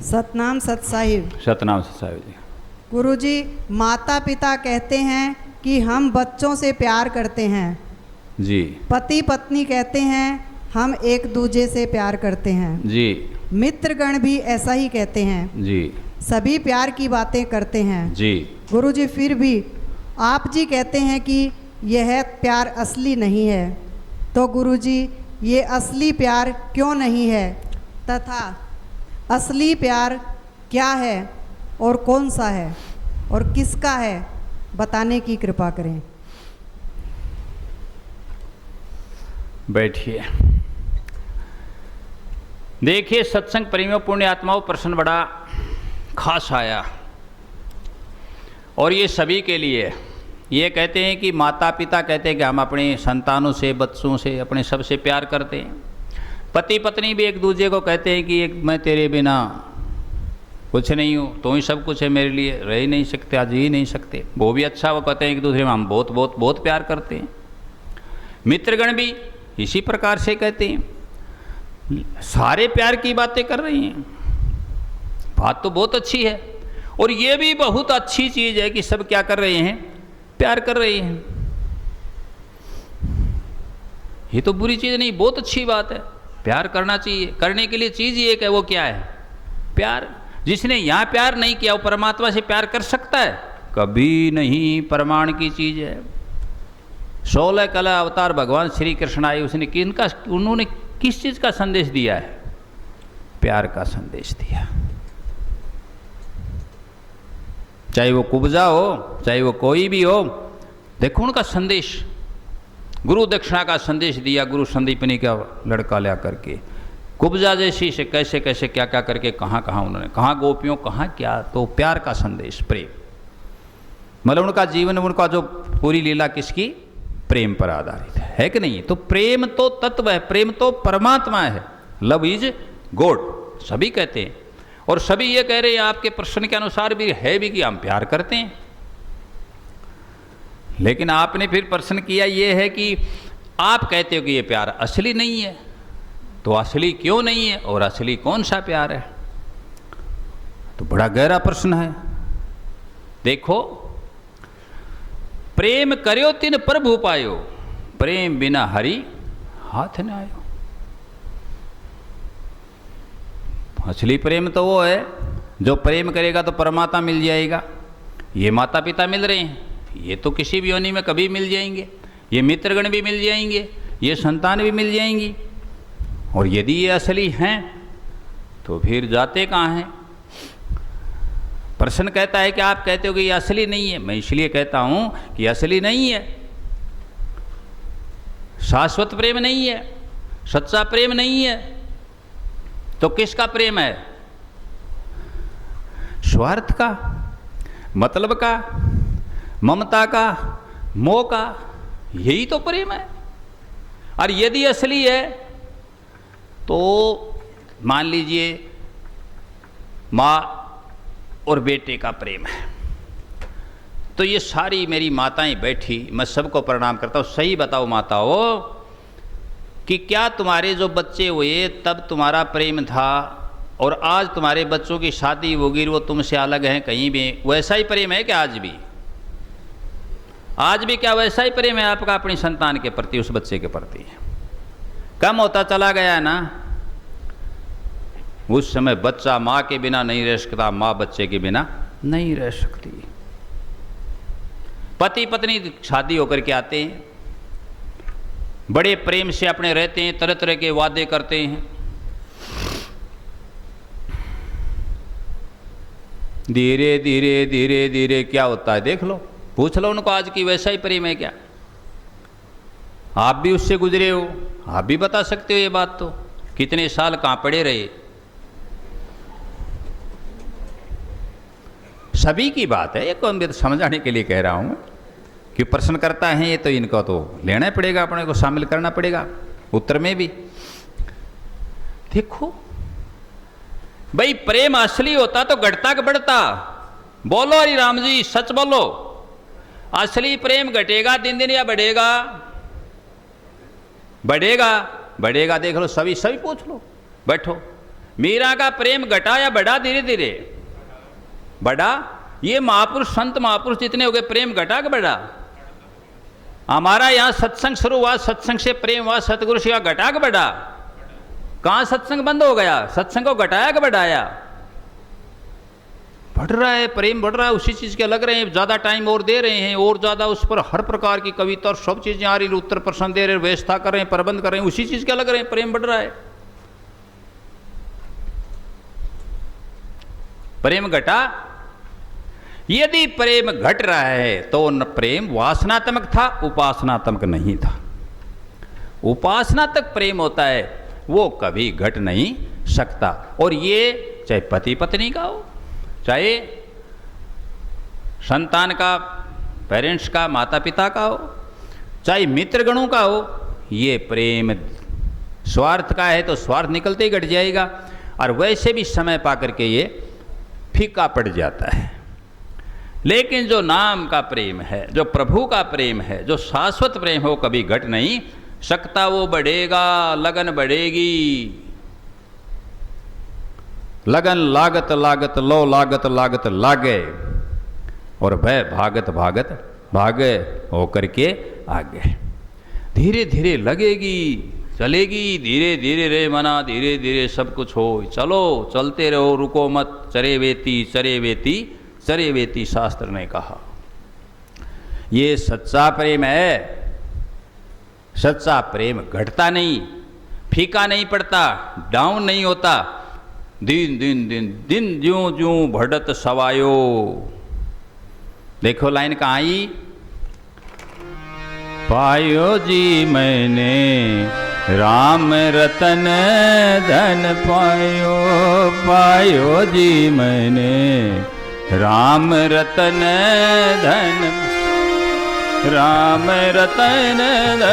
सतनाम सत साहिब। सतनाम सत साहिब जी। गुरुजी, माता पिता कहते हैं कि हम बच्चों से प्यार करते हैं जी। पति पत्नी कहते हैं हम एक दूजे से प्यार करते हैं जी। मित्रगण भी ऐसा ही कहते हैं जी। सभी प्यार की बातें करते हैं जी। गुरुजी, फिर भी आप जी कहते हैं कि यह प्यार असली नहीं है, तो गुरुजी ये असली प्यार क्यों नहीं है तथा असली प्यार क्या है और कौन सा है और किसका है, बताने की कृपा करें। बैठिए। देखिए, सत्संग प्रेमियों पुण्य आत्माओं प्रश्न बड़ा खास आया और ये सभी के लिए। ये कहते हैं कि माता पिता कहते हैं कि हम अपने संतानों से, बच्चों से, अपने सबसे प्यार करते हैं। पति पत्नी भी एक दूसरे को कहते हैं कि मैं तेरे बिना कुछ नहीं हूँ, तो ही सब कुछ है मेरे लिए, रह ही नहीं सकते, आज ही नहीं सकते। वो भी अच्छा, वो कहते हैं एक दूसरे में हम बहुत बहुत बहुत प्यार करते हैं। मित्रगण भी इसी प्रकार से कहते हैं। सारे प्यार की बातें कर रही हैं, बात तो बहुत अच्छी है। और ये भी बहुत अच्छी चीज़ है कि सब क्या कर रहे हैं, प्यार कर रहे हैं। ये तो बुरी चीज़ नहीं, बहुत अच्छी बात है। प्यार करना चाहिए। करने के लिए चीज़ ही एक है, वो क्या है, प्यार। जिसने यहाँ प्यार नहीं किया वो परमात्मा से प्यार कर सकता है? कभी नहीं। प्रमाण की चीज़ है। 16 कला अवतार भगवान श्री कृष्ण आए, उन्होंने किस चीज़ का संदेश दिया है? प्यार का संदेश दिया। चाहे वो कुब्जा हो, चाहे वो कोई भी हो, देखो उनका संदेश। गुरु दक्षिणा का संदेश दिया, गुरु संदीपनी का लड़का ला करके। कुब्जा जैसी से कैसे कैसे क्या क्या करके कहाँ कहाँ उन्होंने, कहाँ गोपियों, कहाँ क्या। तो प्यार का संदेश, प्रेम, मतलब उनका जीवन, उनका जो पूरी लीला किसकी, प्रेम पर आधारित है कि नहीं? तो प्रेम तो तत्व है, प्रेम तो परमात्मा है। लव इज गॉड, सभी कहते हैं। और सभी ये कह रहे हैं आपके प्रश्न के अनुसार भी है भी कि हम प्यार करते हैं। लेकिन आपने फिर प्रश्न किया ये है कि आप कहते हो कि ये प्यार असली नहीं है, तो असली क्यों नहीं है और असली कौन सा प्यार है? तो बड़ा गहरा प्रश्न है। देखो, प्रेम करो तिन प्रभु पायो, प्रेम बिना हरि हाथ न आयो। असली प्रेम तो वो है जो प्रेम करेगा तो परमात्मा मिल जाएगा। ये माता पिता मिल रहे हैं, ये तो किसी भी योनि में कभी मिल जाएंगे। ये मित्रगण भी मिल जाएंगे, ये संतान भी मिल जाएंगी। और यदि ये असली हैं तो फिर जाते कहाँ हैं? प्रश्न कहता है कि आप कहते हो कि ये असली नहीं है। मैं इसलिए कहता हूं कि असली नहीं है, शाश्वत प्रेम नहीं है, सच्चा प्रेम नहीं है। तो किसका प्रेम है? स्वार्थ का, मतलब का, ममता का, मोह का, यही तो प्रेम है। और यदि असली है तो मान लीजिए माँ और बेटे का प्रेम है। तो ये सारी मेरी माताएं बैठी, मैं सबको प्रणाम करता हूँ। सही बताओ माताओं कि क्या तुम्हारे जो बच्चे हुए तब तुम्हारा प्रेम था और आज तुम्हारे बच्चों की शादी होगी वो तुमसे अलग हैं कहीं भी, वैसा ही प्रेम है क्या आज भी? आज भी क्या वैसा ही प्रेम है आपका अपनी संतान के प्रति, उस बच्चे के प्रति? कम होता चला गया ना। उस समय बच्चा माँ के बिना नहीं रह सकता, माँ बच्चे के बिना नहीं रह सकती। पति पत्नी शादी होकर के आते हैं, बड़े प्रेम से अपने रहते हैं, तरह तरह के वादे करते हैं। धीरे धीरे धीरे धीरे क्या होता है देख लो, पूछ लो उनको आज की वैसा ही प्रेम है क्या? आप भी उससे गुजरे हो, आप भी बता सकते हो ये बात। तो कितने साल कहाँ पड़े रहे? सभी की बात है, ये को समझाने के लिए कह रहा हूँ कि प्रश्न करता है ये तो इनको तो लेना पड़ेगा, अपने को शामिल करना पड़ेगा उत्तर में भी। देखो भाई, प्रेम असली होता तो घटता कि बढ़ता? बोलो हरि राम जी, सच बोलो। असली प्रेम घटेगा दिन दिन या बढ़ेगा? बढ़ेगा। बढ़ेगा, देख लो, सभी पूछ लो, बैठो। मीरा का प्रेम घटा या बढ़ा धीरे धीरे? बढ़ा। ये महापुरुष संत महापुरुष जितने हो गए, प्रेम घटा कि बढ़ा? हमारा यहाँ सत्संग शुरू हुआ, सत्संग से प्रेम हुआ, सतगुरु सेवा घटा कि बढ़ा? कहाँ सत्संग बंद हो गया? सत्संग को घटाया कि बढ़ाया? बढ़ रहा है, प्रेम बढ़ रहा है, उसी चीज के लग रहे हैं, ज्यादा टाइम और दे रहे हैं, और ज्यादा उस पर हर प्रकार की कविता और सब चीजें आ रही, उत्तर प्रश्न दे रहे हैं, व्यवस्था कर रहे हैं, प्रबंध कर रहे हैं, उसी चीज के लग रहे हैं, प्रेम बढ़ रहा है। प्रेम घटा? यदि प्रेम घट रहा है तो न प्रेम वासनात्मक था, उपासनात्मक नहीं था। उपासनात्मक प्रेम होता है, वो कभी घट नहीं सकता। और ये चाहे पति पत्नी का हो, चाहे संतान का, पेरेंट्स का, माता पिता का हो, चाहे मित्रगणों का हो, ये प्रेम स्वार्थ का है तो स्वार्थ निकलते ही घट जाएगा, और वैसे भी समय पा करके ये फीका पड़ जाता है। लेकिन जो नाम का प्रेम है, जो प्रभु का प्रेम है, जो शाश्वत प्रेम है, वो कभी घट नहीं सकता। वो बढ़ेगा, लगन बढ़ेगी, लगन लागत लागत लो लागत लागत लागे, और वह भागत भागत भागे होकर के आगे। धीरे धीरे लगेगी, चलेगी, धीरे धीरे रे मना, धीरे धीरे सब कुछ हो। चलो, चलते रहो, रुको मत। चरे वेती चरे वेती चरे वेती, शास्त्र ने कहा। ये सच्चा प्रेम है। सच्चा प्रेम घटता नहीं, फीका नहीं पड़ता, डाउन नहीं होता। दिन दिन दिन दिन ज्यों ज्यों बढ़त सवायो। देखो लाइन कहाँ आई? पायो जी मैंने राम रतन धन पायो, पायो जी मैंने राम रतन धन, राम रतन धन,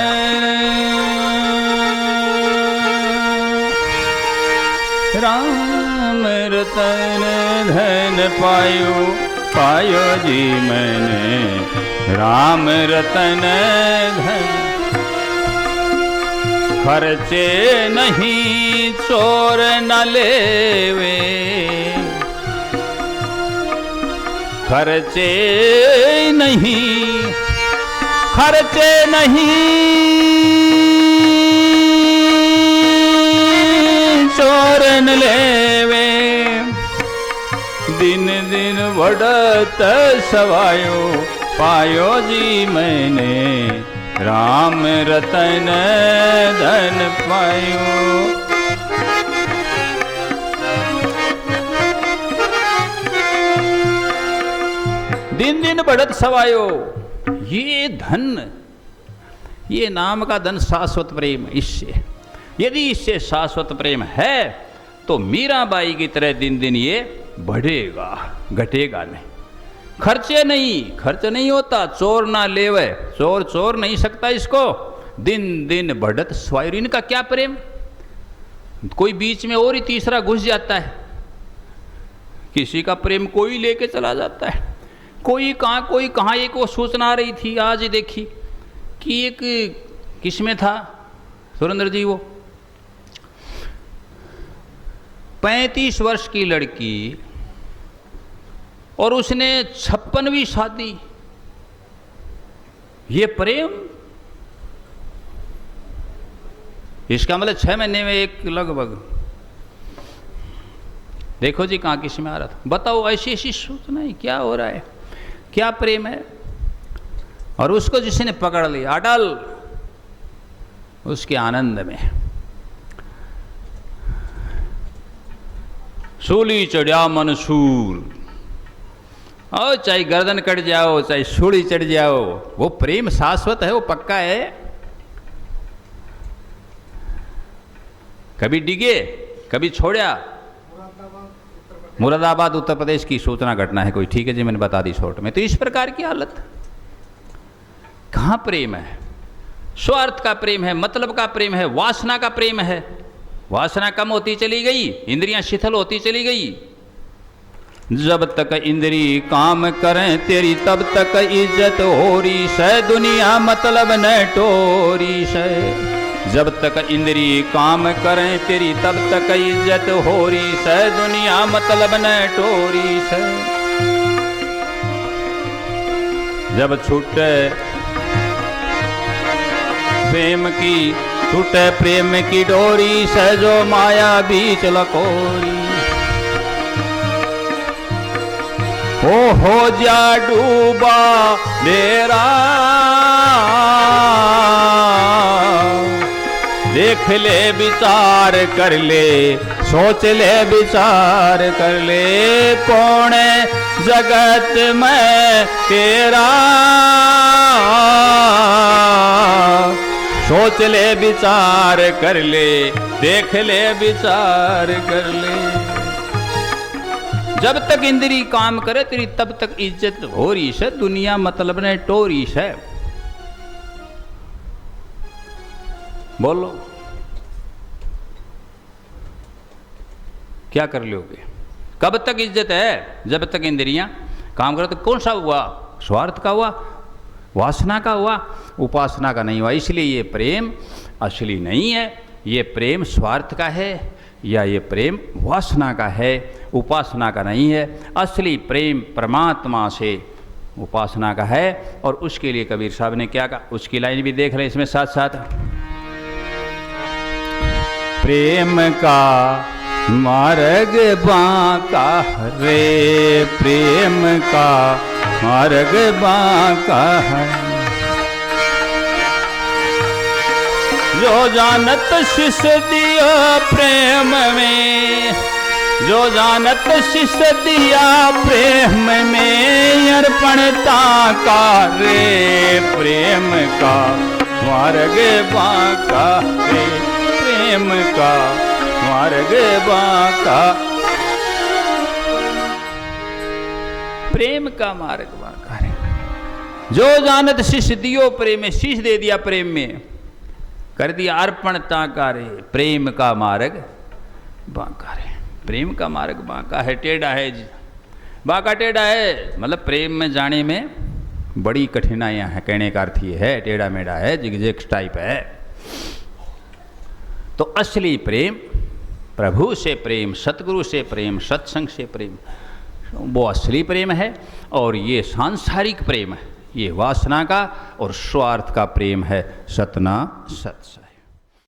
राम रतन धन पायो, पायो जी मैंने राम रतन धन। खर्चे नहीं चोर न लेवे, खर्चे नहीं, खर्चे नहीं चोर न लेवे। दिन दिन बढ़त सवायो, पायो जी मैंने राम रतन धन पायो। दिन दिन बढ़त सवायो। ये धन, ये नाम का धन शाश्वत प्रेम। इससे यदि इससे शाश्वत प्रेम है तो मीराबाई की तरह दिन दिन ये बढ़ेगा, घटेगा नहीं। खर्चे नहीं, खर्च नहीं होता। चोर ना लेवे, चोर चोर नहीं सकता इसको। दिन दिन बढ़त स्वायु। इनका क्या प्रेम? कोई बीच में और ही तीसरा घुस जाता है। किसी का प्रेम कोई लेके चला जाता है, कोई कहाँ। एक वो सूचना आ रही थी आज देखी कि एक किसमें था सुरेंद्र जी, वो 35 वर्ष की लड़की और उसने 56वीं शादी। ये प्रेम? इसका मतलब 6 महीने में एक लगभग। देखो जी कहाँ किस में आ रहा था। बताओ, ऐसी ऐसी सूचना है, क्या हो रहा है, क्या प्रेम है। और उसको जिसने पकड़ लिया अटल उसके आनंद में। सूली चढ़िया मनसूर, और चाहे गर्दन कट जाओ, चाहे सूली चढ़ जाओ, वो प्रेम शाश्वत है, वो पक्का है। कभी डिगे, कभी छोड़ा। मुरादाबाद उत्तर प्रदेश की सूचना घटना है कोई, ठीक है जी, मैंने बता दी शॉर्ट में। तो इस प्रकार की हालत। कहाँ प्रेम है? स्वार्थ का प्रेम है, मतलब का प्रेम है, वासना का प्रेम है। वासना कम होती चली गई, इंद्रियां शिथिल होती चली गई। जब तक इंद्री काम करें तेरी तब तक इज्जत हो रही से, दुनिया मतलब न टोरी से। जब तक इंद्री काम करें तेरी तब तक इज्जत हो रही से, दुनिया मतलब न टोरी से। जब छूटे प्रेम की, छूटे प्रेम की डोरी से, जो माया बीच लकोरी, हो जा डूबा मेरा, देख ले विचार कर ले, सोच ले विचार कर ले, कौन जगत में तेरा, सोच ले विचार कर ले, देख ले विचार कर ले। जब तक इंद्री काम करे तेरी तब तक इज्जत हो रही है, दुनिया मतलब ने टोरी है। बोलो क्या कर लोगे? कब तक इज्जत है? जब तक इंद्रियां काम करो। तो कौन सा हुआ? स्वार्थ का हुआ, वासना का हुआ, उपासना का नहीं हुआ। इसलिए ये प्रेम असली नहीं है। ये प्रेम स्वार्थ का है या ये प्रेम वासना का है, उपासना का नहीं है। असली प्रेम परमात्मा से उपासना का है। और उसके लिए कबीर साहब ने क्या कहा, उसकी लाइन भी देख रहे इसमें साथ साथ। प्रेम का मार्ग बांका रे, प्रेम का मार्ग बांका है, जो जानत शिष्य दिया प्रेम में, जो जानत शिष्य दिया प्रेम में, अर्पणता का रे, प्रेम का मार्ग बांका रे, प्रेम का मार्ग बांका, प्रेम का मार्ग बांका रे। जो जानत शिष्य दियो प्रेम में, शीश दे दिया प्रेम में, कर दिया अर्पणता का रे, प्रेम का मार्ग बांका रे। प्रेम का मार्ग बांका है, टेढ़ा है, बांका टेढ़ा है, मतलब प्रेम में जाने में बड़ी कठिनाइयां हैं। कहने का अर्थ ये है, टेढ़ा मेढ़ा है, जिगजैग टाइप है। तो असली प्रेम, प्रभु से प्रेम, सतगुरु से प्रेम, सत्संग से प्रेम, वो असली प्रेम है। और ये सांसारिक प्रेम है, ये वासना का और स्वार्थ का प्रेम है, सतना सत्स है।